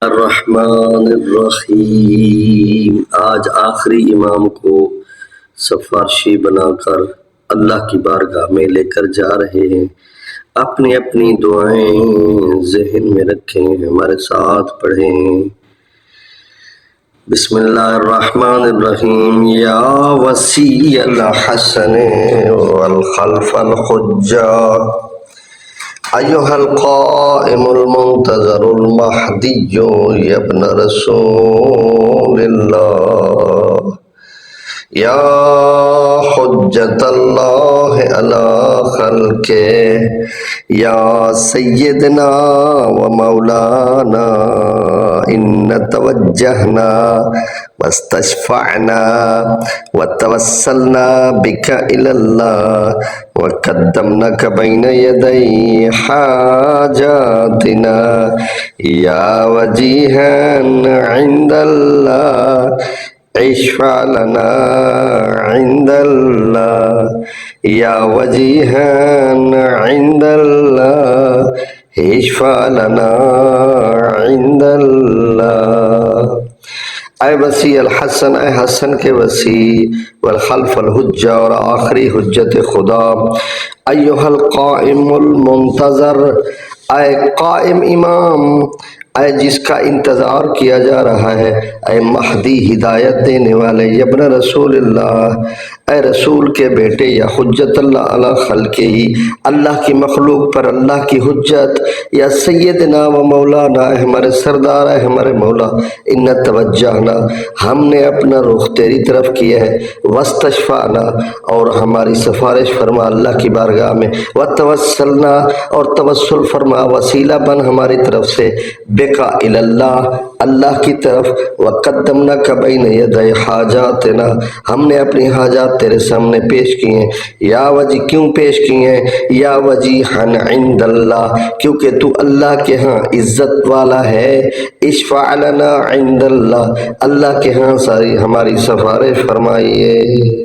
अर्रहमानिर्रहीम। आज आखिरी इमाम को सिफारिशी बनाकर अल्लाह की बारगाह में लेकर जा रहे हैं। अपनी अपनी दुआएं ज़हन में रखें, हमारे साथ पढ़ें। बिस्मिल्लाहिर्रहमानिर्रहीम। या वसीअल हसन वल खल्फल हुज्जा अय्युहल क़ाइमुल मुंतज़रुल महदिय्यु यब्न रसूलिल्लाह या हुज्जतल्लाह अला खल्के या सय्यदना व मौलाना इन्ना तवज्जहना वस्तशफ़अना व तवस्सलना बिका इलल्लाह व क़द्दमनाका बैन यदै हाजातिना या वजीहन इंदल्लाह इश्फ़अ लना इंदल्लाह या वजीहन इंदल्लाह इश्फ़अ लना इंदल्लाह। ऐ वसी अल हसन, ऐ हसन के वसी, वल खल्फल हुज्जा और आखिरी हुज्जत खुदा, अय्युहल क़ाइमुल मुंतज़र, ऐ कायम इमाम, ऐ जिसका इंतज़ार किया जा रहा है, ऐ महदी हिदायत देने वाले, यब्न रसूलिल्लाह, ऐ रसूल के बेटे, या हुज्जतल्लाह अला खल्के ही, अल्लाह की मखलूक पर अल्लाह की हुज्जत, या सैयदना व मौलाना, हमारे सरदार है, हमारे मौला, इन्ना तवज्जहना, हमने अपना रुख तेरी तरफ किया है, वस्तशफ़अना, और हमारी सिफारिश फरमा अल्लाह की बारगाह में, व तवस्सलना, और तवस्सुल फरमा, वसीला बन हमारी तरफ से, बेका इलल्लाह, अल्लाह की तरफ, व क़द्दमनाका बैन यदै हाजातिना, हमने अपनी हाजात तेरे सामने पेश किए हैं। या वजी, क्यों पेश किए हैं? या वजीहन इंदल्लाह, क्योंकि तू अल्लाह के यहाँ इज्जत वाला है। इश्फ़अ लना इंदल्लाह, अल्लाह के यहाँ सारी हमारी सिफारिश फरमाइए।